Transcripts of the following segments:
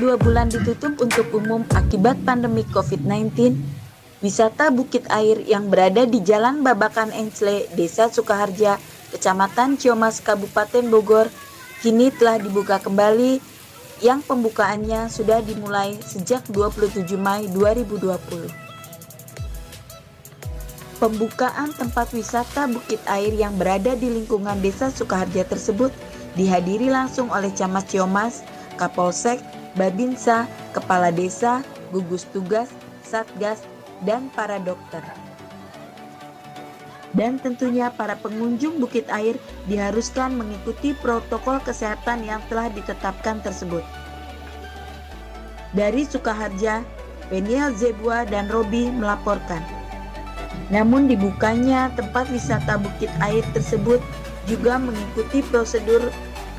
2 bulan ditutup untuk umum akibat pandemi COVID-19, wisata Bukit Air yang berada di Jalan Babakan Encle, Desa Sukaharja, Kecamatan Ciamas, Kabupaten Bogor, kini telah dibuka kembali yang pembukaannya sudah dimulai sejak 27 Mei 2020. Pembukaan tempat wisata Bukit Air yang berada di lingkungan Desa Sukaharja tersebut dihadiri langsung oleh Camat Ciamas, Kapolsek, Babinsa, Kepala Desa, Gugus Tugas, Satgas, dan para dokter. Dan tentunya para pengunjung Bukit Air diharuskan mengikuti protokol kesehatan yang telah ditetapkan tersebut. Dari Sukaharja, Peniel Zebua dan Robi melaporkan. Namun dibukanya tempat wisata Bukit Air tersebut juga mengikuti prosedur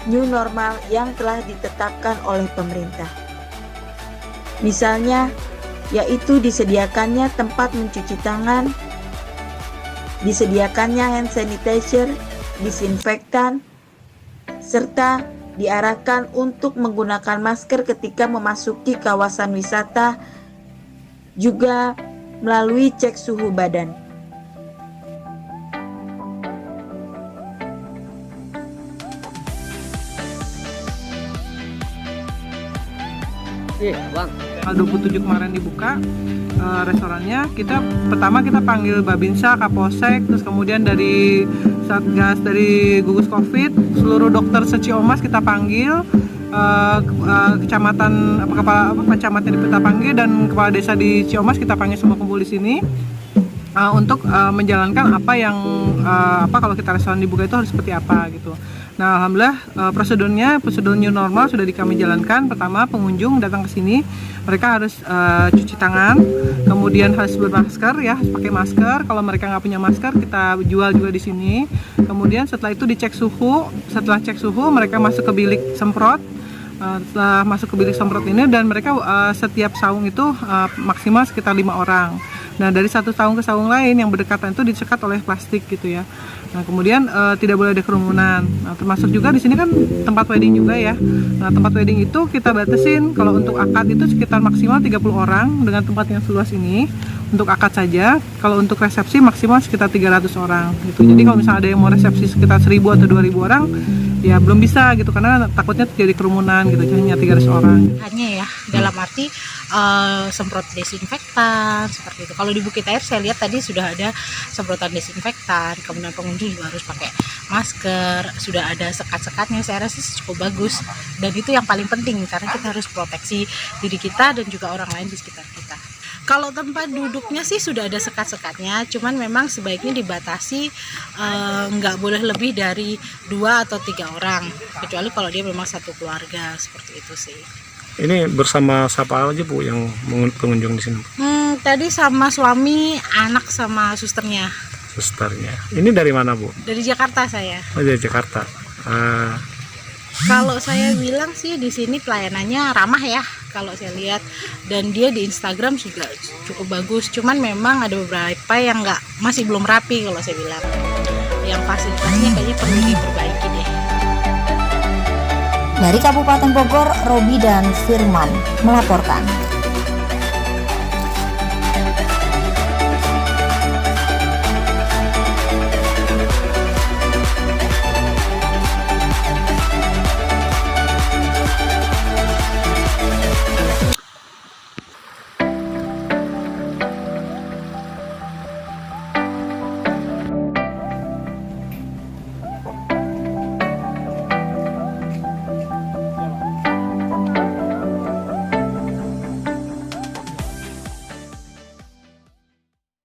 new normal yang telah ditetapkan oleh pemerintah. Misalnya, yaitu disediakannya tempat mencuci tangan, disediakannya hand sanitizer, disinfektan, serta diarahkan untuk menggunakan masker ketika memasuki kawasan wisata, juga melalui cek suhu badan. Iya, Bang. 27 kemarin dibuka restorannya. Pertama kita panggil Babinsa, Kapolsek, terus kemudian dari Satgas, dari gugus Covid, seluruh dokter se-Ciamas kita panggil, kecamatan kecamatan kita panggil, dan kepala desa di Ciamas kita panggil, semua kumpul di sini untuk menjalankan apa yang kalau kita restoran dibuka itu harus seperti apa gitu. Nah, alhamdulillah prosedur new normal sudah kami jalankan. Pertama, pengunjung datang ke sini, mereka harus cuci tangan, kemudian harus bermasker ya, harus pakai masker. Kalau mereka nggak punya masker, kita jual juga di sini. Kemudian setelah itu dicek suhu. Setelah cek suhu, mereka masuk ke bilik semprot. Setelah masuk ke bilik semprot ini, dan mereka setiap saung itu maksimal sekitar 5 orang. Nah, dari satu saung ke saung lain yang berdekatan itu disekat oleh plastik gitu ya. Nah, kemudian tidak boleh ada kerumunan. Nah, termasuk juga di sini kan tempat wedding juga ya. Nah, tempat wedding itu kita batasin, kalau untuk akad itu sekitar maksimal 30 orang dengan tempat yang seluas ini. Untuk akad saja. Kalau untuk resepsi maksimal sekitar 300 orang gitu. Jadi kalau misalnya ada yang mau resepsi sekitar 1000 atau 2000 orang, ya belum bisa gitu, karena takutnya terjadi kerumunan gitu, hanya 300 orang. Hanya ya, dalam arti semprot desinfektan seperti itu. Kalau di Bukit Air saya lihat tadi sudah ada semprotan desinfektan, kemudian pengunjung juga harus pakai masker, sudah ada sekat-sekatnya. Saya rasa cukup bagus, dan itu yang paling penting karena kita harus proteksi diri kita dan juga orang lain di sekitar kita. Kalau tempat duduknya sih sudah ada sekat-sekatnya, cuman memang sebaiknya dibatasi, nggak boleh lebih dari 2 atau 3 orang, kecuali kalau dia memang satu keluarga, seperti itu sih. Ini bersama siapa aja Bu yang pengunjung di sini? Tadi sama suami, anak, sama susternya. Susternya. Ini dari mana Bu? Dari Jakarta saya. Oh, dari Jakarta. Kalau saya bilang sih di sini pelayanannya ramah ya, kalau saya lihat, dan dia di Instagram juga cukup bagus. Cuman memang ada beberapa yang masih belum rapi kalau saya bilang. Yang fasilitasnya kayaknya perlu diperbaiki deh. Dari Kabupaten Bogor, Robi dan Firman melaporkan.